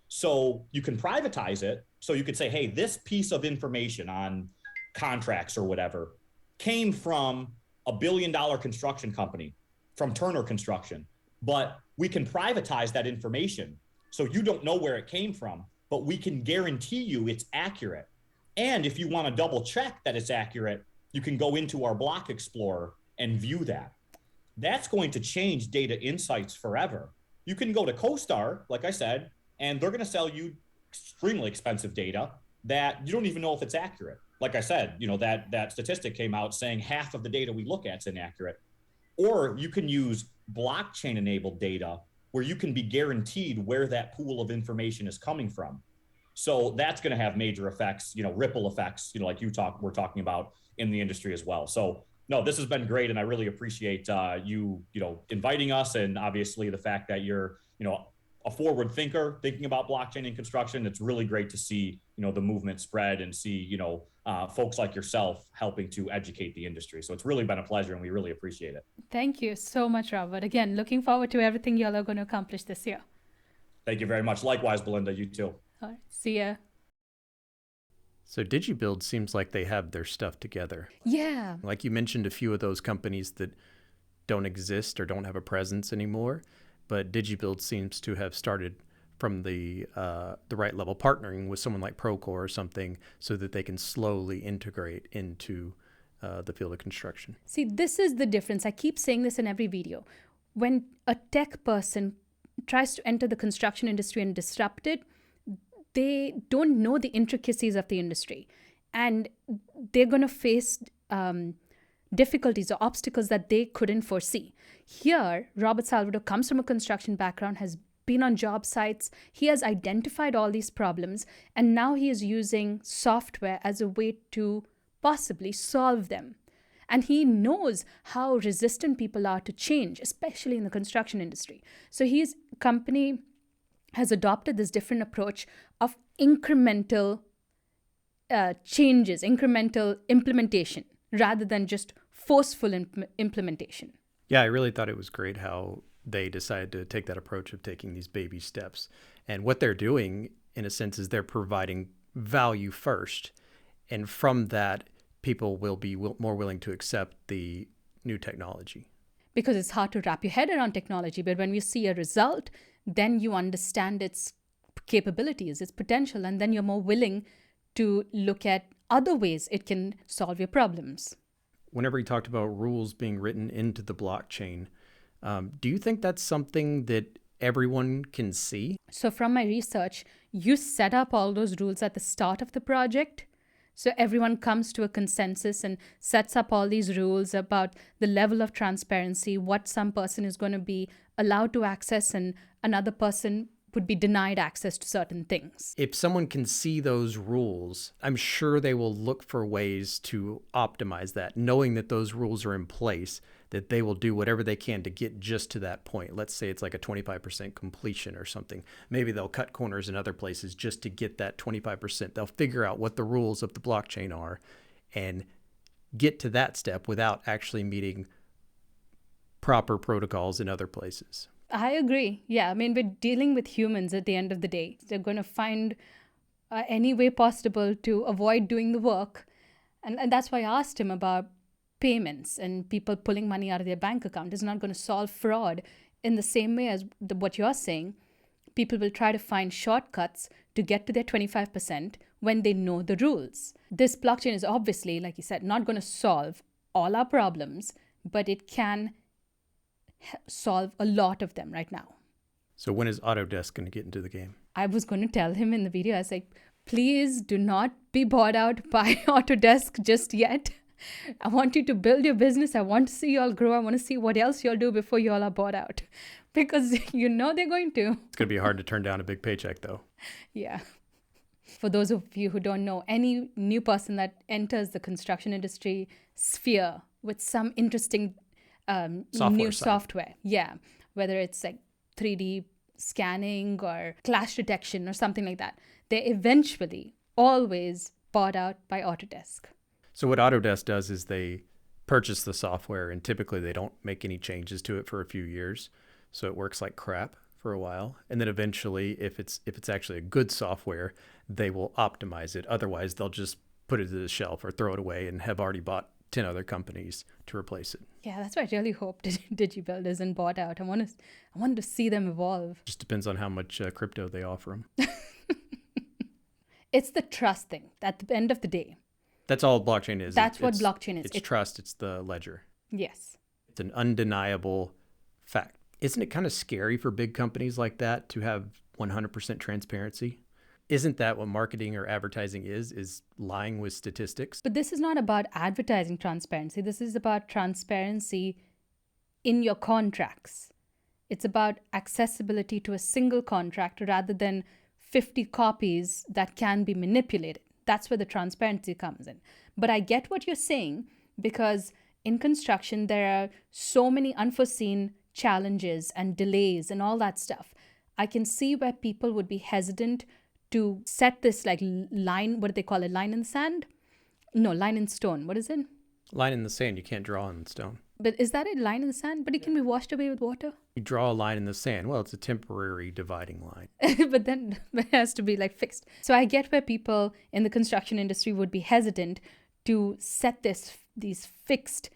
[SPEAKER 3] So you can privatize it. So you could say, hey, this piece of information on contracts or whatever came from $1 billion construction company, from Turner Construction, but we can privatize that information. So you don't know where it came from, but we can guarantee you it's accurate. And if you want to double check that it's accurate, you can go into our Block Explorer and view that. That's going to change data insights forever. You can go to CoStar, like I said, and they're going to sell you extremely expensive data that you don't even know if it's accurate. Like I said, that statistic came out saying half of the data we look at is inaccurate. Or you can use blockchain-enabled data where you can be guaranteed where that pool of information is coming from. So that's going to have major effects, ripple effects, like we're talking about in the industry as well. So no, this has been great, and I really appreciate you inviting us, and obviously the fact that you're a forward thinker thinking about blockchain in construction. It's really great to see the movement spread and see folks like yourself helping to educate the industry. So it's really been a pleasure, and we really appreciate it.
[SPEAKER 1] Thank you so much, Robert. Again, looking forward to everything y'all are going to accomplish this year.
[SPEAKER 3] Thank you very much. Likewise, Belinda. You too.
[SPEAKER 1] All right. See ya.
[SPEAKER 2] So DigiBuild seems like they have their stuff together.
[SPEAKER 1] Yeah.
[SPEAKER 2] Like you mentioned, a few of those companies that don't exist or don't have a presence anymore, but DigiBuild seems to have started from the right level, partnering with someone like Procore or something, so that they can slowly integrate into the field of construction.
[SPEAKER 1] See, this is the difference. I keep saying this in every video. When a tech person tries to enter the construction industry and disrupt it, they don't know the intricacies of the industry, and they're going to face difficulties or obstacles that they couldn't foresee. Here, Robert Salvador comes from a construction background, has been on job sites. He has identified all these problems, and now he is using software as a way to possibly solve them. And he knows how resistant people are to change, especially in the construction industry. So his company has adopted this different approach of incremental changes, incremental implementation, rather than just forceful implementation.
[SPEAKER 2] Yeah, I really thought it was great how they decided to take that approach of taking these baby steps. And what they're doing, in a sense, is they're providing value first. And from that, people will be more willing to accept the new technology.
[SPEAKER 1] Because it's hard to wrap your head around technology, but when you see a result, then you understand its capabilities, its potential, and then you're more willing to look at other ways it can solve your problems.
[SPEAKER 2] Whenever he talked about rules being written into the blockchain, do you think that's something that everyone can see?
[SPEAKER 1] So from my research, you set up all those rules at the start of the project. So everyone comes to a consensus and sets up all these rules about the level of transparency, what some person is going to be allowed to access and another person would be denied access to certain things.
[SPEAKER 2] If someone can see those rules, I'm sure they will look for ways to optimize that, knowing that those rules are in place, that they will do whatever they can to get just to that point. Let's say it's like a 25% completion or something. Maybe they'll cut corners in other places just to get that 25%. They'll figure out what the rules of the blockchain are and get to that step without actually meeting proper protocols in other places.
[SPEAKER 1] I agree. Yeah, I mean, we're dealing with humans at the end of the day. They're going to find any way possible to avoid doing the work. And that's why I asked him about payments and people pulling money out of their bank account. It's not going to solve fraud in the same way as what you're saying. People will try to find shortcuts to get to their 25% when they know the rules. This blockchain is obviously, like you said, not going to solve all our problems, but it can solve a lot of them right now.
[SPEAKER 2] So when is Autodesk going to get into the game?
[SPEAKER 1] I was going to tell him in the video, I was like, please do not be bought out by Autodesk just yet. I want you to build your business. I want to see you all grow. I want to see what else you'll do before you all are bought out. Because you know they're going to.
[SPEAKER 2] It's going to be hard to turn down a big paycheck, though.
[SPEAKER 1] Yeah. For those of you who don't know, any new person that enters the construction industry sphere with some interesting software. Yeah. Whether it's like 3D scanning or clash detection or something like that, they're eventually always bought out by Autodesk.
[SPEAKER 2] So what Autodesk does is they purchase the software, and typically they don't make any changes to it for a few years. So it works like crap for a while. And then eventually, if it's actually a good software, they will optimize it. Otherwise, they'll just put it to the shelf or throw it away and have already bought 10 other companies to replace it.
[SPEAKER 1] Yeah, that's why I really hope DigiBuild isn't bought out. I wanted to see them evolve.
[SPEAKER 2] Just depends on how much crypto they offer them.
[SPEAKER 1] It's the trust thing at the end of the day.
[SPEAKER 2] That's all blockchain is.
[SPEAKER 1] That's what blockchain is.
[SPEAKER 2] It's trust. It's the ledger.
[SPEAKER 1] Yes.
[SPEAKER 2] It's an undeniable fact. Isn't it kind of scary for big companies like that to have 100% transparency? Isn't that what marketing or advertising is lying with statistics?
[SPEAKER 1] But this is not about advertising transparency. This is about transparency in your contracts. It's about accessibility to a single contract rather than 50 copies that can be manipulated. That's where the transparency comes in. But I get what you're saying, because in construction, there are so many unforeseen challenges and delays and all that stuff. I can see where people would be hesitant to set this like line, what do they call it? Line in the sand? No, line in stone. What is it?
[SPEAKER 2] Line in the sand. You can't draw in stone.
[SPEAKER 1] But is that a line in the sand? But it can be washed away with water?
[SPEAKER 2] You draw a line in the sand. Well, it's a temporary dividing line.
[SPEAKER 1] But then it has to be like fixed. So I get where people in the construction industry would be hesitant to set these fixed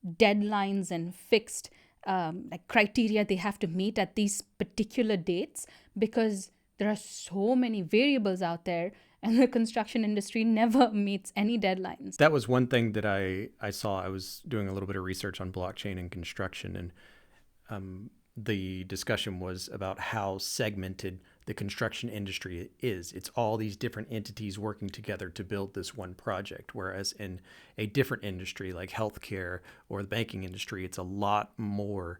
[SPEAKER 1] deadlines and fixed like criteria they have to meet at these particular dates, because there are so many variables out there and the construction industry never meets any deadlines.
[SPEAKER 2] That was one thing that I saw. I was doing a little bit of research on blockchain and construction, and the discussion was about how segmented the construction industry is. It's all these different entities working together to build this one project, whereas in a different industry like healthcare or the banking industry, it's a lot more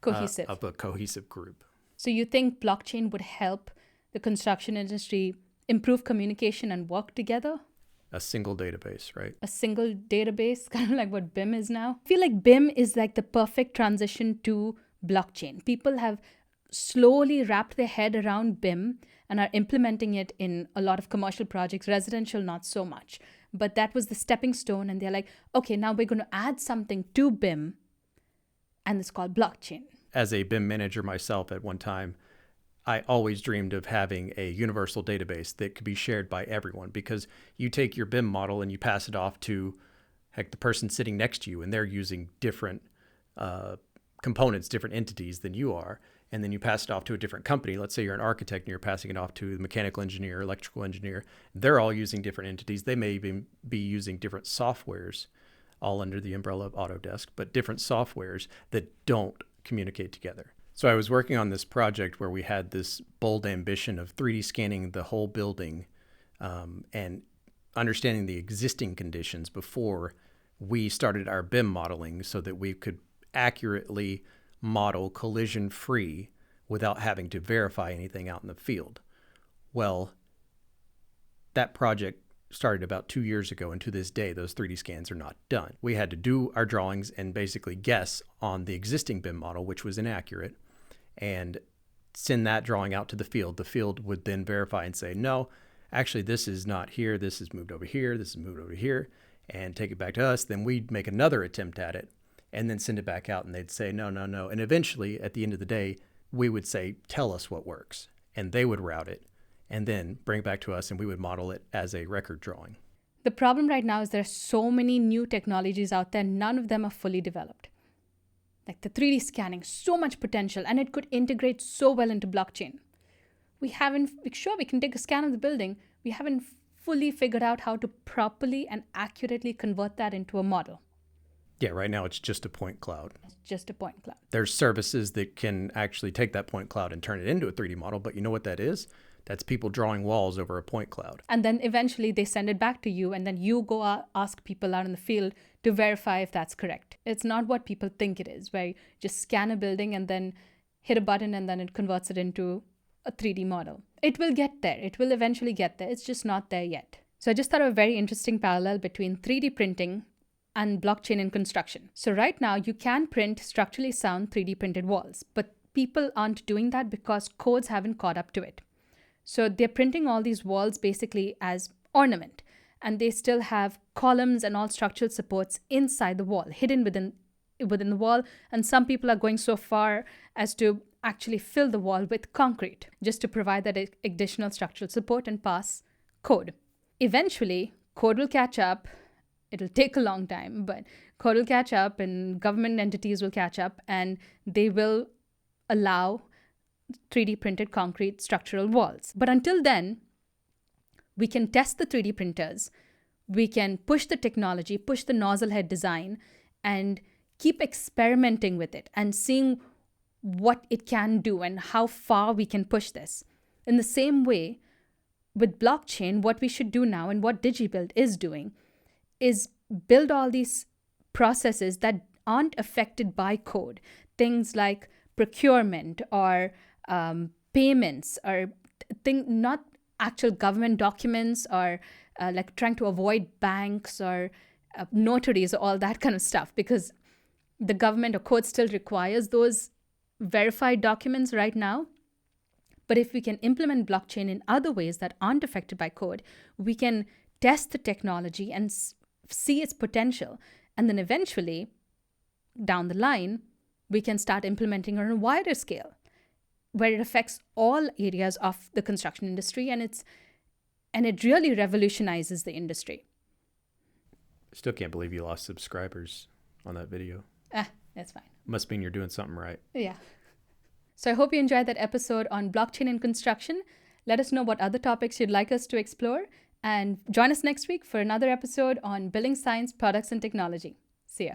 [SPEAKER 1] cohesive
[SPEAKER 2] of a cohesive group.
[SPEAKER 1] So you think blockchain would help the construction industry improve communication and work together?
[SPEAKER 2] A single database, right?
[SPEAKER 1] A single database, kind of like what BIM is now. I feel like BIM is like the perfect transition to blockchain. People have slowly wrapped their head around BIM and are implementing it in a lot of commercial projects, residential not so much. But that was the stepping stone, and they're like, okay, now we're going to add something to BIM, and it's called blockchain.
[SPEAKER 2] As a BIM manager myself at one time, I always dreamed of having a universal database that could be shared by everyone, because you take your BIM model and you pass it off to, heck, the person sitting next to you, and they're using different components, different entities than you are. And then you pass it off to a different company. Let's say you're an architect and you're passing it off to the mechanical engineer, electrical engineer. They're all using different entities. They may even be using different softwares, all under the umbrella of Autodesk, but different softwares that don't communicate together. So I was working on this project where we had this bold ambition of 3D scanning the whole building and understanding the existing conditions before we started our BIM modeling, so that we could accurately model collision-free without having to verify anything out in the field. Well, that project started about 2 years ago, and to this day, those 3D scans are not done. We had to do our drawings and basically guess on the existing BIM model, which was inaccurate, and send that drawing out to the field. The field would then verify and say, no, actually, this is not here. This is moved over here. This is moved over here, and take it back to us. Then we'd make another attempt at it and then send it back out, and they'd say, no. And eventually, at the end of the day, we would say, tell us what works. And they would route it and then bring it back to us, and we would model it as a record drawing.
[SPEAKER 1] The problem right now is there are so many new technologies out there. None of them are fully developed. Like the 3D scanning, so much potential, and it could integrate so well into blockchain. Sure, we can take a scan of the building. We haven't fully figured out how to properly and accurately convert that into a model.
[SPEAKER 2] Yeah, right now it's just a point cloud.
[SPEAKER 1] It's just a point cloud.
[SPEAKER 2] There's services that can actually take that point cloud and turn it into a 3D model, but you know what that is? That's people drawing walls over a point cloud.
[SPEAKER 1] And then eventually they send it back to you, and then you go ask people out in the field to verify if that's correct. It's not what people think it is, where you just scan a building and then hit a button and then it converts it into a 3D model. It will get there. It will eventually get there. It's just not there yet. So I just thought of a very interesting parallel between 3D printing and blockchain in construction. So right now you can print structurally sound 3D printed walls, but people aren't doing that because codes haven't caught up to it. So they're printing all these walls basically as ornament, and they still have columns and all structural supports inside the wall, hidden within the wall. And some people are going so far as to actually fill the wall with concrete just to provide that additional structural support and pass code. Eventually, code will catch up. It'll take a long time, but code will catch up and government entities will catch up, and they will allow 3D printed concrete structural walls. But until then, we can test the 3D printers, we can push the technology, push the nozzle head design, and keep experimenting with it and seeing what it can do and how far we can push this. In the same way, with blockchain, what we should do now and what DigiBuild is doing is build all these processes that aren't affected by code. Things like procurement or payments, or not actual government documents, or like trying to avoid banks or notaries or all that kind of stuff, because the government or code still requires those verified documents right now. But if we can implement blockchain in other ways that aren't affected by code, we can test the technology and see its potential. And then eventually, down the line, we can start implementing on a wider scale, where it affects all areas of the construction industry, and it really revolutionizes the industry.
[SPEAKER 2] Still can't believe you lost subscribers on that video.
[SPEAKER 1] That's fine.
[SPEAKER 2] Must mean you're doing something right.
[SPEAKER 1] Yeah. So I hope you enjoyed that episode on blockchain in construction. Let us know what other topics you'd like us to explore, and join us next week for another episode on building science, products, and technology. See ya.